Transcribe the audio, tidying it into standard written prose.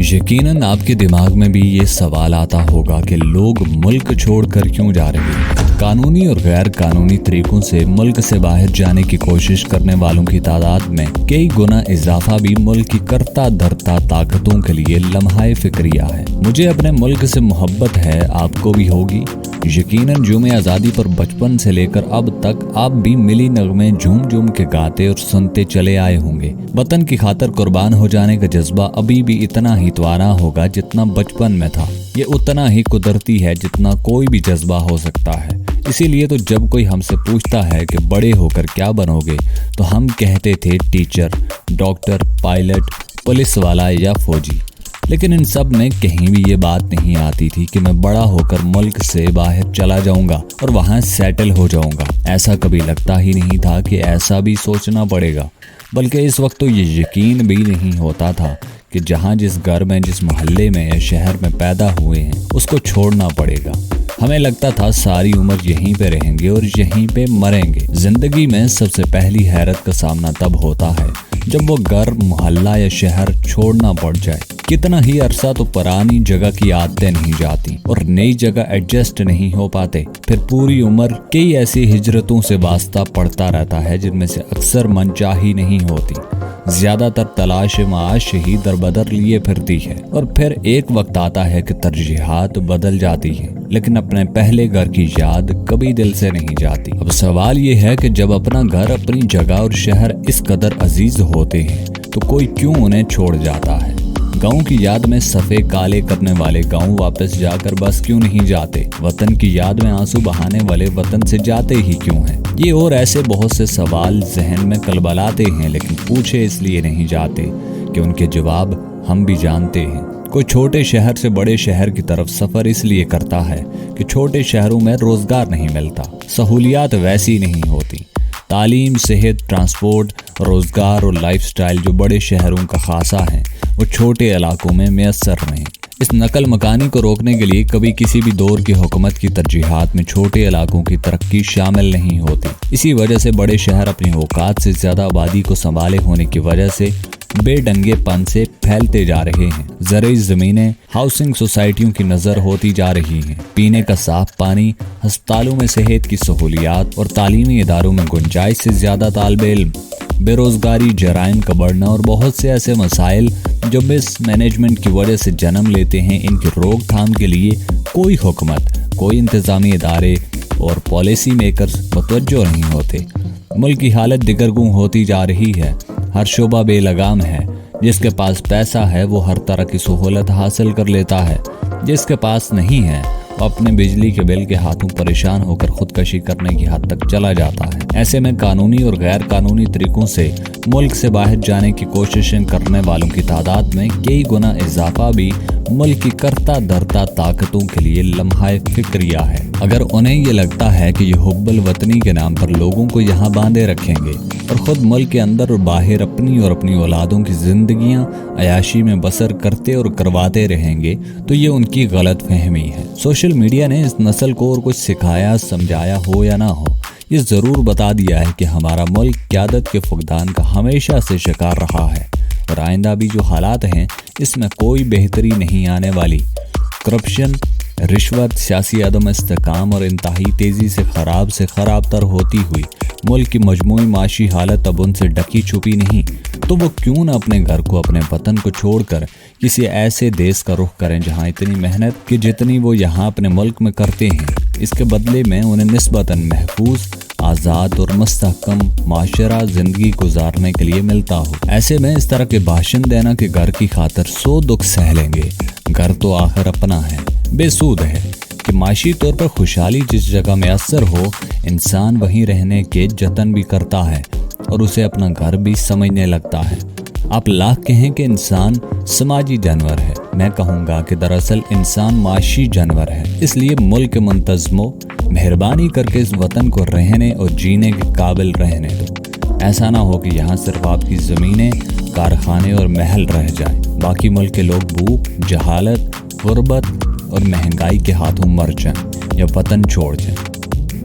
یقیناً آپ کے دماغ میں بھی یہ سوال آتا ہوگا کہ لوگ ملک چھوڑ کر کیوں جا رہے ہیں۔ قانونی اور غیر قانونی طریقوں سے ملک سے باہر جانے کی کوشش کرنے والوں کی تعداد میں کئی گنا اضافہ بھی ملک کی کرتا دھرتا طاقتوں کے لیے لمحہ فکریہ ہے۔ مجھے اپنے ملک سے محبت ہے، آپ کو بھی ہوگی۔ یقیناً یوم آزادی پر بچپن سے لے کر اب تک آپ بھی ملی نغمے جھوم جھوم کے گاتے اور سنتے چلے آئے ہوں گے۔ وطن کی خاطر قربان ہو جانے کا جذبہ ابھی بھی اتنا ہی توانا ہوگا جتنا بچپن میں تھا۔ یہ اتنا ہی قدرتی ہے جتنا کوئی بھی جذبہ ہو سکتا ہے۔ اسی لیے تو جب کوئی ہم سے پوچھتا ہے کہ بڑے ہو کر کیا بنو گے تو ہم کہتے تھے ٹیچر، ڈاکٹر، پائلٹ، پولیس والا یا فوجی۔ لیکن ان سب میں کہیں بھی یہ بات نہیں آتی تھی کہ میں بڑا ہو کر ملک سے باہر چلا جاؤں گا اور وہاں سیٹل ہو جاؤں گا۔ ایسا کبھی لگتا ہی نہیں تھا کہ ایسا بھی سوچنا پڑے گا، بلکہ اس وقت تو یہ یقین بھی نہیں ہوتا تھا کہ جہاں جس گھر میں، جس محلے میں یا شہر میں پیدا ہوئے ہیں اس کو چھوڑنا پڑے گا۔ ہمیں لگتا تھا ساری عمر یہیں پہ رہیں گے اور یہیں پہ مریں گے۔ زندگی میں سب سے پہلی حیرت کا سامنا تب ہوتا ہے جب وہ گھر، محلہ یا شہر چھوڑنا پڑ جائے۔ کتنا ہی عرصہ تو پرانی جگہ کی عادتیں نہیں جاتی اور نئی جگہ ایڈجسٹ نہیں ہو پاتے۔ پھر پوری عمر کئی ایسی ہجرتوں سے واسطہ پڑتا رہتا ہے جن میں سے اکثر منچاہی نہیں ہوتی۔ زیادہ تر تلاش معاش ہی در بدر لیے پھرتی ہے، اور پھر ایک وقت آتا ہے کہ ترجیحات بدل جاتی ہیں، لیکن اپنے پہلے گھر کی یاد کبھی دل سے نہیں جاتی۔ اب سوال یہ ہے کہ جب اپنا گھر، اپنی جگہ اور شہر اس قدر عزیز ہوتے ہیں تو کوئی کیوں انہیں چھوڑ جاتا ہے؟ گاؤں کی یاد میں صفے کالے کرنے والے گاؤں واپس جا کر بس کیوں نہیں جاتے؟ وطن کی یاد میں آنسو بہانے والے وطن سے جاتے ہی کیوں ہیں؟ یہ اور ایسے بہت سے سوال ذہن میں کلبلاتے ہیں، لیکن پوچھے اس لیے نہیں جاتے کہ ان کے جواب ہم بھی جانتے ہیں۔ کوئی چھوٹے شہر سے بڑے شہر کی طرف سفر اس لیے کرتا ہے کہ چھوٹے شہروں میں روزگار نہیں ملتا، سہولیات ویسی نہیں ہوتی۔ تعلیم، صحت، ٹرانسپورٹ، روزگار اور لائف سٹائل جو بڑے شہروں کا خاصہ ہے وہ چھوٹے علاقوں میں میسر نہیں۔ اس نقل مکانی کو روکنے کے لیے کبھی کسی بھی دور کی حکومت کی ترجیحات میں چھوٹے علاقوں کی ترقی شامل نہیں ہوتی۔ اسی وجہ سے بڑے شہر اپنی اوقات سے زیادہ آبادی کو سنبھالے ہونے کی وجہ سے بے ڈنگے پن سے پھیلتے جا رہے ہیں۔ زرعی زمینیں ہاؤسنگ سوسائٹیوں کی نظر ہوتی جا رہی ہیں۔ پینے کا صاف پانی، ہسپتالوں میں صحت کی سہولیات اور تعلیمی اداروں میں گنجائش سے زیادہ طالب علم، بے روزگاری، جرائم کا بڑھنا اور بہت سے ایسے مسائل جو مس مینجمنٹ کی وجہ سے جنم لیتے ہیں، ان کی روک تھام کے لیے کوئی حکومت، کوئی انتظامی ادارے اور پالیسی میکرز متوجہ نہیں ہوتے۔ ملک کی حالت دگرگوں ہوتی جا رہی ہے۔ ہر شعبہ بے لگام ہے۔ جس کے پاس پیسہ ہے وہ ہر طرح کی سہولت حاصل کر لیتا ہے، جس کے پاس نہیں ہے وہ اپنے بجلی کے بل کے ہاتھوں پریشان ہو کر خودکشی کرنے کی حد تک چلا جاتا ہے۔ ایسے میں قانونی اور غیر قانونی طریقوں سے ملک سے باہر جانے کی کوششیں کرنے والوں کی تعداد میں کئی گنا اضافہ بھی ملک کی کرتا دھرتا طاقتوں کے لیے لمحہ فکریہ ہے۔ اگر انہیں یہ لگتا ہے کہ یہ حب الوطنی کے نام پر لوگوں کو یہاں باندھے رکھیں گے اور خود ملک کے اندر اور باہر اپنی اور اپنی اولادوں کی زندگیاں عیاشی میں بسر کرتے اور کرواتے رہیں گے تو یہ ان کی غلط فہمی ہے۔ سوشل میڈیا نے اس نسل کو اور کچھ سکھایا، سمجھایا ہو یا نہ ہو، یہ ضرور بتا دیا ہے کہ ہمارا ملک قیادت کے فقدان کا ہمیشہ سے شکار رہا ہے، اور آئندہ بھی جو حالات ہیں اس میں کوئی بہتری نہیں آنے والی۔ کرپشن، رشوت، سیاسی عدم استحکام اور انتہائی تیزی سے خراب تر ہوتی ہوئی ملک کی مجموعی معاشی حالت اب ان سے ڈکی چھپی نہیں، تو وہ کیوں نہ اپنے گھر کو، اپنے وطن کو چھوڑ کر کسی ایسے دیس کا رخ کریں جہاں اتنی محنت کی جتنی وہ یہاں اپنے ملک میں کرتے ہیں، اس کے بدلے میں انہیں نسبتاً محفوظ، آزاد اور مستحکم معاشرہ زندگی گزارنے کے لیے ملتا ہو۔ ایسے میں اس طرح کے بھاشن دینا کہ گھر کی خاطر 100 دکھ سہ لیں گے، گھر تو آخر اپنا ہے، بے سود ہے کہ معاشی طور پر خوشحالی جس جگہ میسر ہو، انسان وہیں رہنے کے جتن بھی کرتا ہے اور اسے اپنا گھر بھی سمجھنے لگتا ہے۔ آپ لاکھ کہیں کہ انسان سماجی جانور ہے، میں کہوں گا کہ دراصل انسان معاشی جانور ہے۔ اس لیے ملک منتظموں، مہربانی کر کے اس وطن کو رہنے اور جینے کے قابل رہنے دو۔ ایسا نہ ہو کہ یہاں صرف آپ کی زمینیں، کارخانے اور محل رہ جائیں، باقی ملک کے لوگ بھوک، جہالت، غربت اور مہنگائی کے ہاتھوں مر جائیں یا وطن چھوڑ جائیں۔